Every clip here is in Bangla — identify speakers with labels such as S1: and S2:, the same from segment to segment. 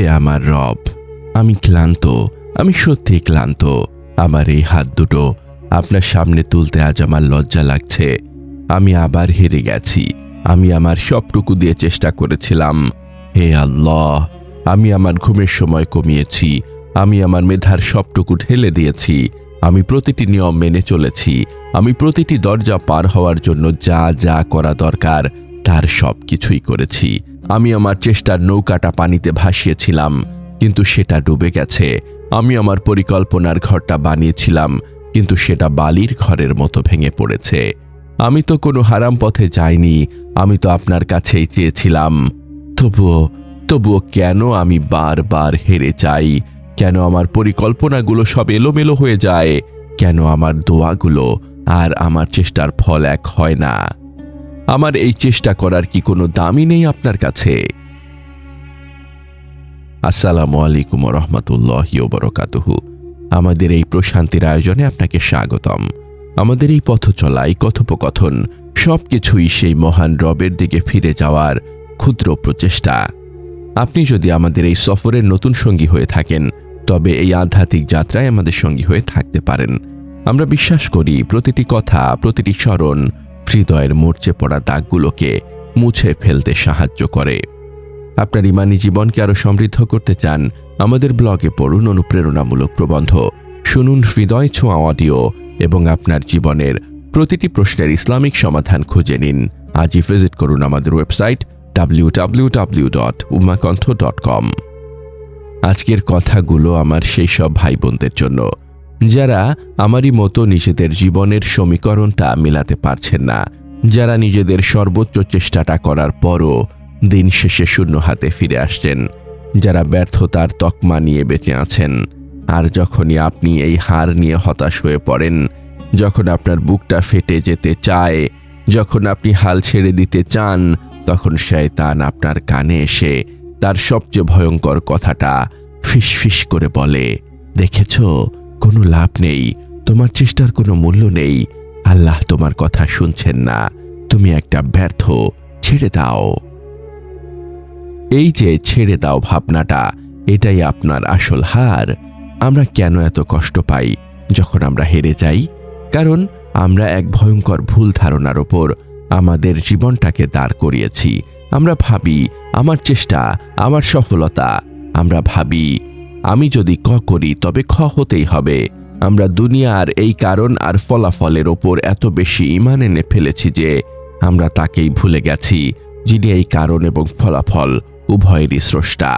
S1: হে আমার রব, আমি ক্লান্ত, আমি সত্যি ক্লান্ত। আমার এই হাত দুটো আপনার সামনে তুলতে আজ আমার লজ্জা লাগছে। আমি আবার হেরে গেছি। আমি আমার সবটুকু দিয়ে চেষ্টা করেছিলাম। হে আল্লাহ, আমি আমার ঘুমের সময় কমিয়েছি। আমি আমার মেধার সবটুকু ঢেলে দিয়েছি। আমি প্রতিটি নিয়ম মেনে চলেছি। আমি প্রতিটি দরজা পার হওয়ার জন্য যা যা করা দরকার তার সব কিছুই করেছি। আমি আমার চেষ্টার নৌকাটা পানিতে ভাসিয়েছিলাম, কিন্তু সেটা ডুবে গেছে। আমি আমার পরিকল্পনার ঘরটা বানিয়েছিলাম, কিন্তু সেটা বালির ঘরের মতো ভেঙে পড়েছে। আমি তো কোনো হারাম পথে যাইনি। আমি তো আপনার কাছেই চেয়েছিলাম। তবুও কেন আমি বারবার হেরে যাই? কেন আমার পরিকল্পনাগুলো সব এলোমেলো হয়ে যায়? কেন আমার দোয়াগুলো আর আমার চেষ্টার ফল এক হয় না? আমার এই চেষ্টা করার কি কোনো দামই নেই আপনার কাছে? আসসালামু আলাইকুম ওয়া রাহমাতুল্লাহি ওয়া বারাকাতুহু। আমাদের এই প্রশান্তির আয়োজনে আপনাকে স্বাগতম। আমাদের এই পথ চলাই, কথোপকথন সবকিছুই সেই মহান রবের দিকে ফিরে যাওয়ার ক্ষুদ্র প্রচেষ্টা। আপনি যদি আমাদের এই সফরের নতুন সঙ্গী হয়ে থাকেন, তবে এই আধ্যাত্মিক যাত্রায় আমাদের সঙ্গী হয়ে থাকতে পারেন। আমরা বিশ্বাস করি প্রতিটি কথা, প্রতিটি স্মরণ হৃদয়ের মরচে পড়া দাগগুলোকে মুছে ফেলতে সাহায্য করে। আপনার ইমানি জীবনকে আরও সমৃদ্ধ করতে চান? আমাদের ব্লগে পড়ুন অনুপ্রেরণামূলক প্রবন্ধ, শুনুন হৃদয় ছোঁয়া অডিও এবং আপনার জীবনের প্রতিটি প্রশ্নের ইসলামিক সমাধান খুঁজে নিন। আজই ভিজিট করুন আমাদের ওয়েবসাইট www.ummakontho.com। আজকের কথাগুলো আমার সেই সব ভাই বোনদের জন্য যারা আমারই মতো নিজেদের জীবনের সমীকরণটা মেলাতে পারছেন না, যারা নিজেদের সর্বোচ্চ চেষ্টাটা করার পরও দিন শেষে শূন্য হাতে ফিরে আসছেন, যারা ব্যর্থতার তকমা নিয়ে বেঁচে আছেন। আর যখনই আপনি এই হার নিয়ে হতাশ হয়ে পড়েন, যখন আপনার বুকটা ফেটে যেতে চায়, যখন আপনি হাল ছেড়ে দিতে চান, তখন শয়তান আপনার কানে এসে তার সবচেয়ে ভয়ঙ্কর কথাটা ফিসফিস করে বলে, দেখেছো, কোনো লাভ নেই, তোমার চেষ্টার কোনো মূল্য নেই, আল্লাহ তোমার কথা শুনছেন না, তুমি একটা ব্যর্থ, ছেড়ে দাও। এই যে ছেড়ে দাও ভাবনাটা, এটাই আপনার আসল হার। আমরা কেন এত কষ্ট পাই যখন আমরা হেরে যাই? কারণ আমরা এক ভয়ঙ্কর ভুল ধারণার ওপর আমাদের জীবনটাকে দাঁড় করিয়েছি। আমরা ভাবি আমার চেষ্টা, আমার সফলতা। আমরা ভাবি আমি যদি ক করি তবে খ হতেই হবে। আমরা দুনিয়ার এই কারণ আর ফলাফলের ওপর এত বেশি ঈমান এনে ফেলেছি যে আমরা তাকেই ভুলে গেছি যিনি এই কারণ এবং ফলাফল উভয়েরই স্রষ্টা।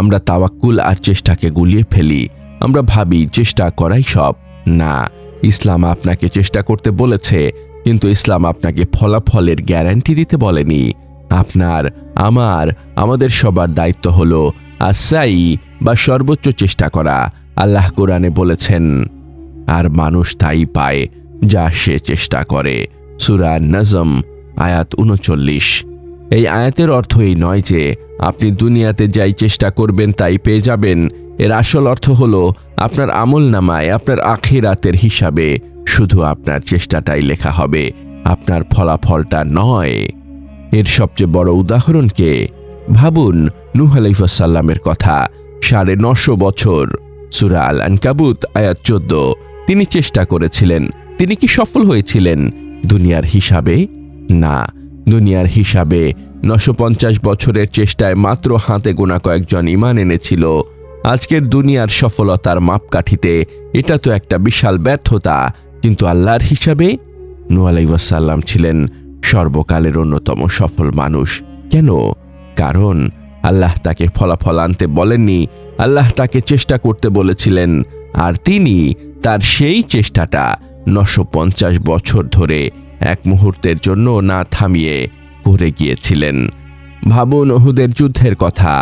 S1: আমরা তাওয়াক্কুল আর চেষ্টাকে গুলিয়ে ফেলি। আমরা ভাবি চেষ্টা করাই সব। না, ইসলাম আপনাকে চেষ্টা করতে বলেছে, কিন্তু ইসলাম আপনাকে ফলাফলের গ্যারান্টি দিতে বলেনি। আমাদের সবার দায়িত্ব হলো আসাই বা সর্বোচ্চ চেষ্টা করা। আল্লাহ কোরআনে বলেছেন, আর মানুষ তাই পায় যা সে চেষ্টা করে। সূরা নজম আয়াত ৩৯। এই আয়াতের অর্থ এই নয় যে আপনি দুনিয়াতে যাই চেষ্টা করবেন তাই পেয়ে যাবেন। এর আসল অর্থ হলো আপনার আমলনামায় আপনার আখিরাতের হিসাবে শুধু আপনার চেষ্টাটাই লেখা হবে, আপনার ফলাফলটা নয়। এর সবচেয়ে বড় উদাহরণকে ভাবুন, নূহ আলাইহিস সালামের কথা। ৯৫০ বছর, সূরা আল আনকাবুত আয়াত ১৪। তিনি চেষ্টা করেছিলেন। তিনি কি সফল হয়েছিলেন দুনিয়ার হিসাবে? না, দুনিয়ার হিসাবে ৯৫০ বছরের চেষ্টায় মাত্র হাতে গোনা কয়েকজন ঈমান এনেছিল। আজকের দুনিয়ার সফলতার মাপকাঠিতে এটা তো একটা বিশাল ব্যর্থতা, কিন্তু আল্লাহর হিসাবে নূহ আলাইহিস সালাম ছিলেন সর্বকালের অন্যতম সফল মানুষ। কেন? কারণ আল্লাহ তাকে ফলাফল আনতে বলেননি, আল্লাহ তাকে চেষ্টা করতে বলেছিলেন। আর তিনি তার সেই চেষ্টাটা ৯৫০ বছর ধরে এক মুহূর্তের জন্য না থামিয়ে করে গিয়েছিলেন। ভাবুন উহুদের যুদ্ধের কথা।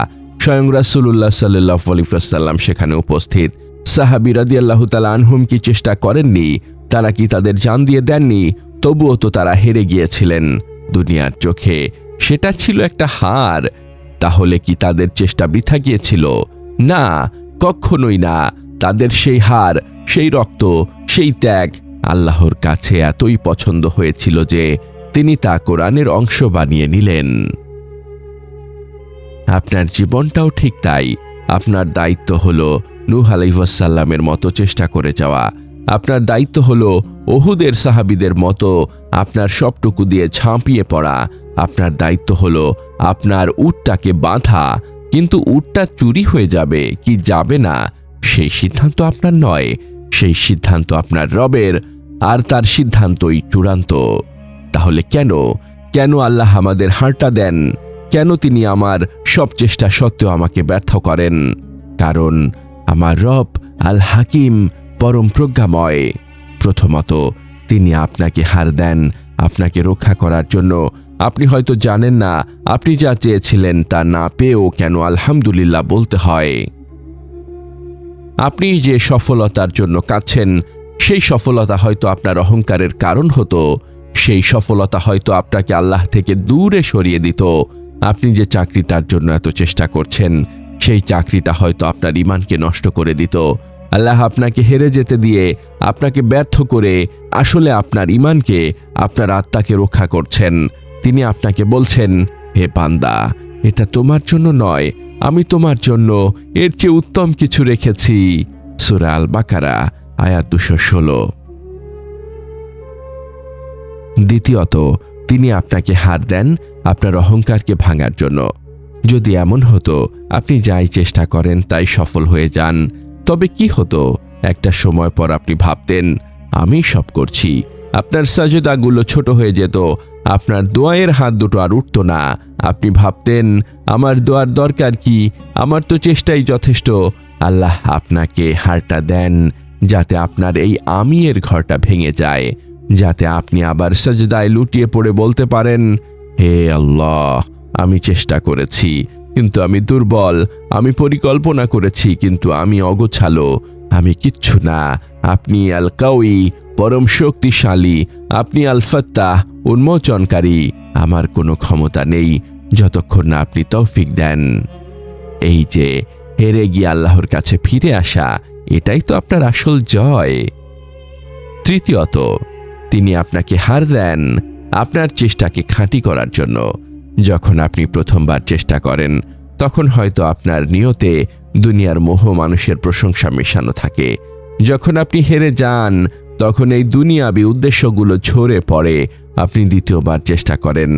S1: স্বয়ং রাসূলুল্লাহ সাল্লাল্লাহু আলাইহি ওয়াসাল্লাম সেখানে উপস্থিত। সাহাবী রাদিয়াল্লাহু তাআলা আনহুম কি চেষ্টা করেননি? তারা কি তাদের জান দিয়ে দেননি? তবুও তো তারা হেরে গিয়েছিলেন। দুনিয়ার চোখে সেটা ছিল একটা হার। তাহলে কি তাদের চেষ্টা বৃথা গিয়েছিল? না, কখনোই না। তাদের সেই হার, সেই রক্ত, সেই ত্যাগ আল্লাহর কাছে এতই পছন্দ হয়েছিল যে তিনি তা কোরআনের অংশ বানিয়ে নিলেন। আপনার জীবনটাও ঠিক তাই। আপনার দায়িত্ব হলো নূহ আলাইহিস সালামের মতো চেষ্টা করে যাওয়া। আপনার দায়িত্ব হলো উহুদের সাহাবীদের মতো আপনার সবটুকু দিয়ে ঝাঁপিয়ে পড়া। আপনার দায়িত্ব হলো আপনার উটটাকে বাঁধা, কিন্তু উটটা চুরি হয়ে যাবে কি যাবে না সেই সিদ্ধান্ত আপনার নয়, সেই সিদ্ধান্ত আপনার রবের, আর তার সিদ্ধান্তই চূড়ান্ত। তাহলে কেন আল্লাহ আমাদের হাঁটা দেন? কেন তিনি আমার সব চেষ্টা সত্ত্বেও আমাকে ব্যর্থ করেন? কারণ আমার রব আল হাকিম, পরম প্রজ্ঞাময়। প্রথমত, তিনি আপনাকে হার দেন আপনাকে রক্ষা করার জন্য। আপনি হয়তো জানেন না আপনি যা চেয়েছিলেন তা না পেয়েও কেন আলহামদুলিল্লাহ বলতে হয়। আপনি যে সফলতার জন্য কাঁদছেন, সেই সফলতা হয়তো আপনার অহংকারের কারণ হতো। সেই সফলতা হয়তো আপনাকে আল্লাহ থেকে দূরে সরিয়ে দিত। আপনি যে চাকরিটার জন্য এত চেষ্টা করছেন, সেই চাকরিটা হয়তো আপনার ঈমানকে নষ্ট করে দিত। আল্লাহ আপনাকে হেরে যেতে দিয়ে, আপনাকে ব্যর্থ করে আসলে আপনার ঈমানকে, আপনার আত্মাকে রক্ষা করছেন। তিনি আপনাকে বলছেন, হে বান্দা, এটা তোমার জন্য নয়, আমি তোমার জন্য এর চেয়ে উত্তম কিছু রেখেছি। সূরা আল বাকারা আয়াত 216। দ্বিতীয়ত, তিনি আপনাকে হার দেন আপনার অহংকারকে ভাঙার জন্য। যদি এমন হতো আপনি যাই চেষ্টা করেন তাই সফল হয়ে যান, তবে কি হতো? একটা সময় পর আপনি ভাবতেন আমি সব করছি। আপনার সাজদাগুলো ছোট হয়ে যেত, আপনার দোয়ায়ের হাত দুটো আর উঠত না। আপনি ভাবতেন আমার দোয়ার দরকার কি, আমার তো চেষ্টাই যথেষ্ট। আল্লাহ আপনাকে হারটা দেন যাতে আপনার এই আমির ঘরটা ভেঙে যায়, যাতে আপনি আবার সাজদায় লুটিয়ে পড়ে বলতে পারেন, হে আল্লাহ, আমি চেষ্টা করেছি কিন্তু আমি দুর্বল, আমি পরিকল্পনা করেছি কিন্তু আমি অগোছালো, আমি কিচ্ছু না। আপনি আল কাউই, পরম শক্তিশালী, আপনি আল ফাত্তাহ, উন্মোচনকারী। আমার কোনো ক্ষমতা নেই যতক্ষণ না আপনি তৌফিক দেন। এই যে হেরে গিয়ে আল্লাহর কাছে ফিরে আসা, এটাই তো আপনার আসল জয়। তৃতীয়ত, তিনি আপনাকে হার দেন আপনার চেষ্টাকে খাঁটি করার জন্য। যখন আপনি প্রথমবার চেষ্টা করেন, তখন হয়তো আপনার নিয়তে দুনিয়ার মোহ, মানুষের প্রশংসা মেশানো থাকে। যখন আপনি হেরে যান, তখন এই দুনিয়াবী উদ্দেশ্যগুলো ঝরে পড়ে। আপনি দ্বিতীয়বার চেষ্টা করেন,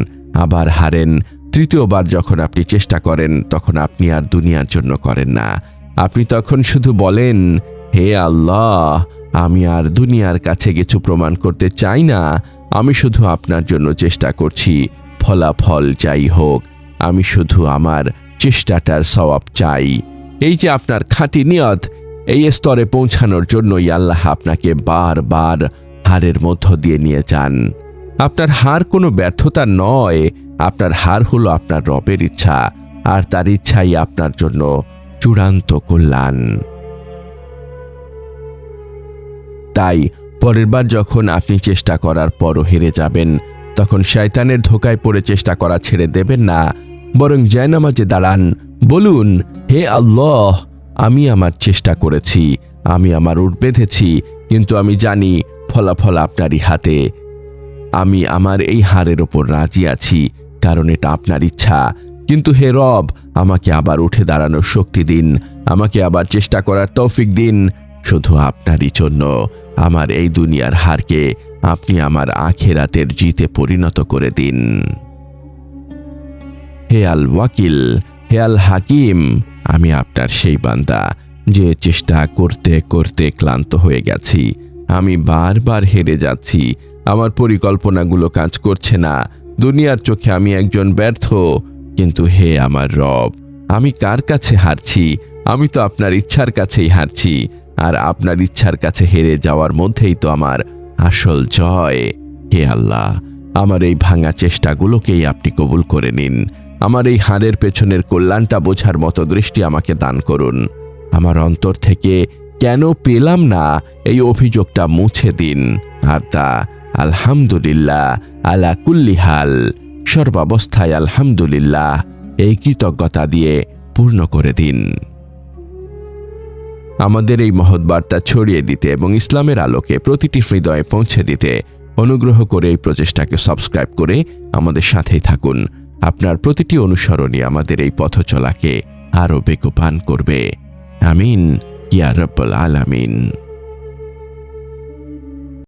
S1: আবার হারেন। তৃতীয়বার যখন আপনি চেষ্টা করেন, তখন আপনি আর দুনিয়ার জন্য করেন না। আপনি তখন শুধু বলেন, হে আল্লাহ, আমি আর দুনিয়ার কাছে কিছু প্রমাণ করতে চাই না, আমি শুধু আপনার জন্য চেষ্টা করছি। ফলাফল যাই হোক, আমি শুধু আমার চেষ্টাটার সওয়াব চাই। এই যে আপনার খাঁটি নিয়ত, এই স্তরে পৌঁছানোর জন্যই আল্লাহ আপনাকে বারবার হারের মধ্য দিয়ে নিয়ে যান। আপনার হার কোনো ব্যর্থতা নয়, আপনার হার হলো আপনার রবের ইচ্ছা, আর তার ইচ্ছাই আপনার জন্য চূড়ান্ত কল্যাণ। তাই পরের বার যখন আপনি চেষ্টা করার পরও হেরে যাবেন, তখন শয়তানের ধোকায় পড়ে চেষ্টা করা ছেড়ে দেবেন না, বরং জায়নামাজে দাঁড়ান, বলুন, হে আল্লাহ, আমি আমার চেষ্টা করেছি, আমি আমার উট বেঁধেছি, কিন্তু আমি জানি ফলাফল আপনারই হাতে। আমি আমার এই হারের ওপর রাজি আছি, কারণ এটা আপনার ইচ্ছা। কিন্তু হে রব, আমাকে আবার উঠে দাঁড়ানোর শক্তি দিন, আমাকে আবার চেষ্টা করার তৌফিক দিন। শুধু আপনারই জন্য আমার এই দুনিয়ার হারকে আপনি আমার আখিরাতের জিতে পরিণত করে দিন। হে আল ওয়াকিল, হে আল হাকিম, আমি আপনার সেই বান্দা যে চেষ্টা করতে করতে ক্লান্ত হয়ে গেছি। আমি বারবার হেরে যাচ্ছি, আমার পরিকল্পনাগুলো কাজ করছে না। দুনিয়ার চোখে আমি একজন ব্যর্থ, কিন্তু হে আমার রব, আমি কার কাছে হারছি? আমি তো আপনার ইচ্ছার কাছেই হারছি, আর আপনার ইচ্ছার কাছে হেরে যাওয়ার মধ্যেই তো আমার আসল জয়। হে আল্লাহ, আমার এই ভাঙা চেষ্টাগুলোকেই আপনি কবুল করে নিন। আমার এই হারের পেছনের কল্যাণটা বোঝার মতো দৃষ্টি আমাকে দান করুন। আমার অন্তর থেকে কেন পেলাম না এই অভিযোগটা মুছে দিন, আর তা আলহামদুলিল্লাহ আলা কুল্লি হাল, সর্বাবস্থায় আলহামদুলিল্লাহ, এই কৃতজ্ঞতা দিয়ে পূর্ণ করে দিন। আমাদের এই মহৎ বার্তা ছড়িয়ে দিতে এবং ইসলামের আলোকে প্রতিটি হৃদয়ে পৌঁছে দিতে অনুগ্রহ করে এই প্রচেষ্টাকে সাবস্ক্রাইব করে আমাদের সাথেই থাকুন। আপনার প্রতিটি অনুসরণই আমাদের এই পথ চলাকে আরো বেগবান করবে। আমিন ইয়া রাব্বুল আলামিন।